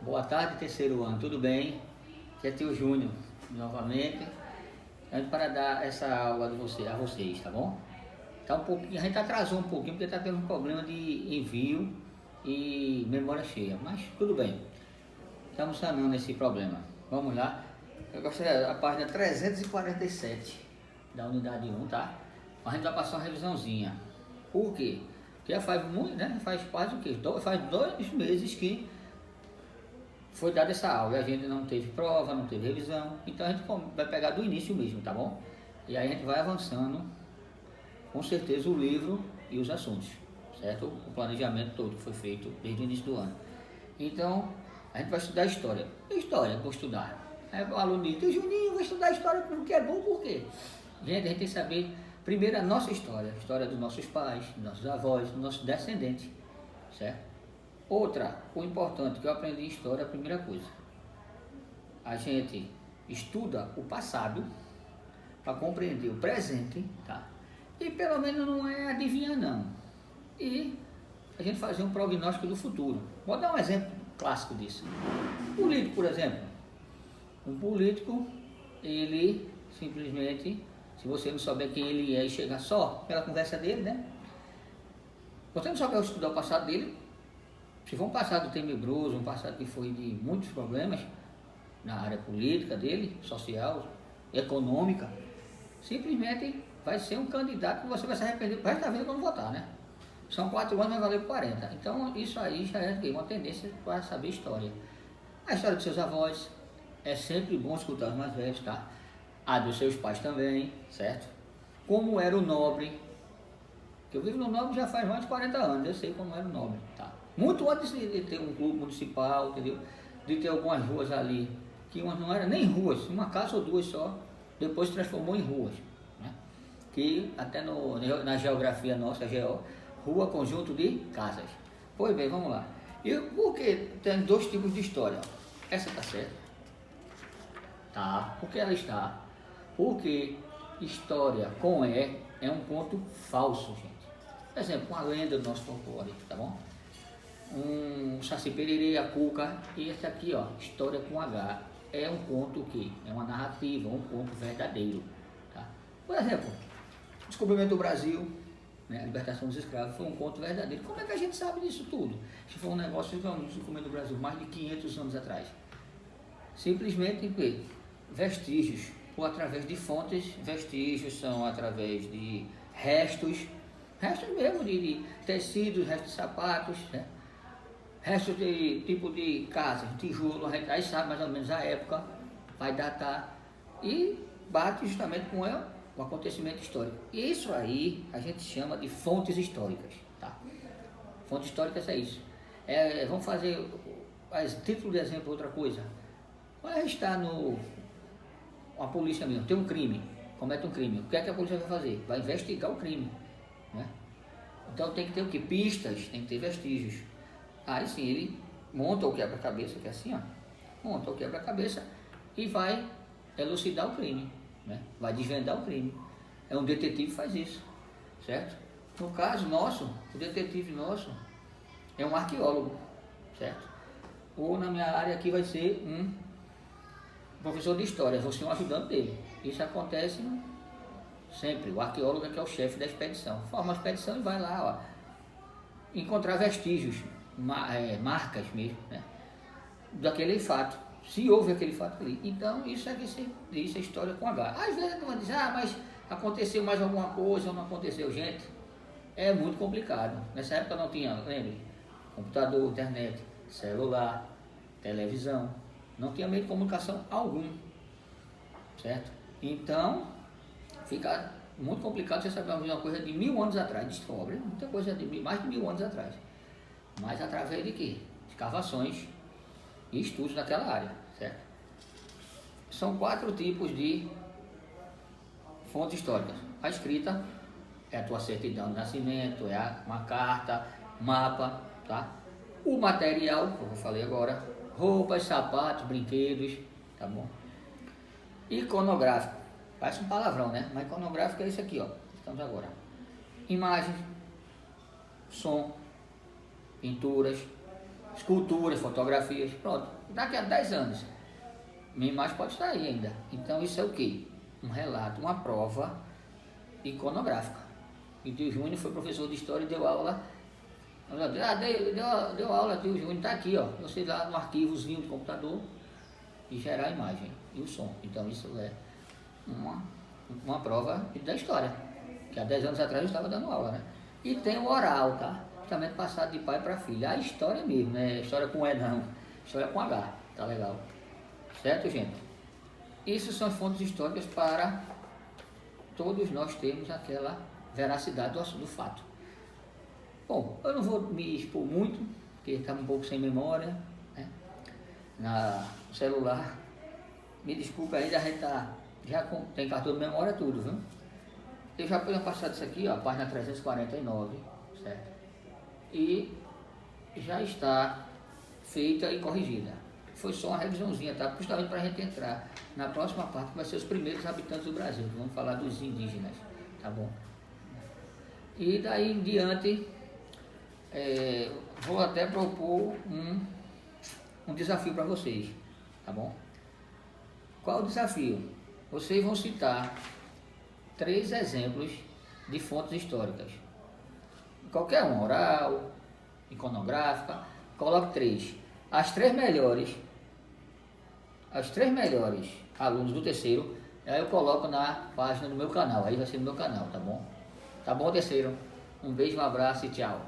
Boa tarde, terceiro ano, tudo bem? Aqui é tio Júnior, novamente, para dar essa aula a vocês, tá bom? Tá um pouquinho, a gente atrasou um pouquinho porque está tendo um problema de envio e memória cheia, mas tudo bem, estamos sanando esse problema. Vamos lá, eu gostaria da página 347 da unidade 1, tá? A gente vai passar uma revisãozinha. Por quê? Porque já faz muito, né? Faz quase o quê? Faz 2 meses que foi dada essa aula, a gente não teve prova, não teve revisão, então a gente vai pegar do início mesmo, tá bom? E aí a gente vai avançando, com certeza, o livro e os assuntos, certo? O planejamento todo que foi feito desde o início do ano. Então, a gente vai estudar história. História, vou estudar. Aí o aluno diz, Juninho, vou estudar história porque é bom, por quê? Gente, a gente tem que saber, primeiro, a nossa história, a história dos nossos pais, dos nossos avós, dos nossos descendentes, certo? Outra, o importante que eu aprendi em história, a primeira coisa, a gente estuda o passado para compreender o presente, tá? E pelo menos não é adivinhar não. E a gente fazer um prognóstico do futuro. Vou dar um exemplo clássico disso. Político, por exemplo. Um político, ele simplesmente, se você não souber quem ele é e chegar só pela conversa dele, né? Você não souber estudar o passado dele, se for um passado tenebroso, um passado que foi de muitos problemas na área política dele, social, econômica, simplesmente vai ser um candidato que você vai se arrepender para estar vendo quando votar, né? São 4 anos, vai valer 40. Então isso aí já é uma tendência para saber história. A história dos seus avós, é sempre bom escutar os mais velhos, tá? A dos seus pais também, certo? Como era o nobre, que eu vivo no nobre já faz mais de 40 anos, eu sei como era o nobre, tá? Muito antes de ter um clube municipal, entendeu? De ter algumas ruas ali, que não eram nem ruas, uma casa ou duas só, depois se transformou em ruas, né? Que até na geografia nossa, rua, conjunto de casas. Pois bem, vamos lá. E por que tem 2 tipos de história? Essa tá certa? Tá. Por que ela está? Porque história com é um conto falso, gente. Por exemplo, uma lenda do nosso folclore, tá bom? Um Saci Pererê, a Cuca, e esse aqui, ó, história com H, é um conto que é uma narrativa, um conto verdadeiro, tá? Por exemplo, o descobrimento do Brasil, né, a libertação dos escravos, foi um conto verdadeiro. Como é que a gente sabe disso tudo? Se foi um negócio que o descobrimento do Brasil, mais de 500 anos atrás. Simplesmente vestígios, ou através de fontes, vestígios são através de restos mesmo de tecidos, restos de sapatos, né? Restos de tipo de casas, tijolo, aí sabe mais ou menos a época, vai datar e bate justamente com o acontecimento histórico. E isso aí a gente chama de fontes históricas, tá? Fontes históricas é isso. Vamos fazer, título de exemplo, outra coisa. Quando a gente está a polícia mesmo, tem um crime, comete um crime, o que é que a polícia vai fazer? Vai investigar o crime, né? Então tem que ter o que? Pistas, tem que ter vestígios. Aí sim, ele monta o quebra-cabeça, que é assim, ó, monta o quebra-cabeça e vai elucidar o crime, né? Vai desvendar o crime. É um detetive que faz isso, certo? No caso nosso, o detetive nosso é um arqueólogo, certo? Ou na minha área aqui vai ser um professor de história, vou ser um ajudante dele. Isso acontece sempre. O arqueólogo é que é o chefe da expedição. Forma a expedição e vai lá, ó, encontrar vestígios, marcas mesmo, né, daquele fato, se houve aquele fato ali. Então isso é que se diz a história com H. Às vezes a turma diz, mas aconteceu mais alguma coisa ou não aconteceu. Gente, é muito complicado. Nessa época não tinha, lembre, computador, internet, celular, televisão, não tinha meio de comunicação algum, certo? Então fica muito complicado você saber uma coisa de 1000 anos atrás, descobre muita coisa de mais de 1000 anos atrás. Mas através de quê? Escavações e estudos daquela área, certo? São 4 tipos de fontes históricas. A escrita é a tua certidão de nascimento, uma carta, mapa, tá? O material, como eu falei agora, roupas, sapatos, brinquedos, tá bom? Iconográfico, parece um palavrão, né? Mas iconográfico é isso aqui, ó. Estamos agora. Imagens, som, pinturas, esculturas, fotografias, pronto. Daqui a 10 anos, minha imagem pode estar aí ainda. Então isso é o quê? Um relato, uma prova iconográfica. E o tio Júnior foi professor de história e deu aula. Deu aula, tio Júnior está aqui, ó. Você lá no arquivozinho do computador e gerar a imagem e o som. Então isso é uma prova da história. Que há 10 anos atrás eu estava dando aula, né? E tem o oral, tá? Justamente passado de pai para filho. A história mesmo, né? História com E não. História com H. Tá legal. Certo, gente? Isso são fontes históricas para todos nós termos aquela veracidade do fato. Bom, eu não vou me expor muito, porque estava um pouco sem memória, né? No celular. Me desculpa ainda, a gente já tem cartão de memória, tudo, viu? Eu já tenho passado isso aqui, ó, página 349, certo? E já está feita e corrigida. Foi só uma revisãozinha, tá? Justamente para a gente entrar na próxima parte, que vai ser os primeiros habitantes do Brasil. Vamos falar dos indígenas, tá bom? E daí em diante, vou até propor um desafio para vocês, tá bom? Qual o desafio? Vocês vão citar 3 exemplos de fontes históricas. Qualquer um, oral, iconográfica, coloque 3. As 3 melhores alunos do terceiro, aí eu coloco na página do meu canal, aí vai ser no meu canal, tá bom? Tá bom, terceiro? Um beijo, um abraço e tchau.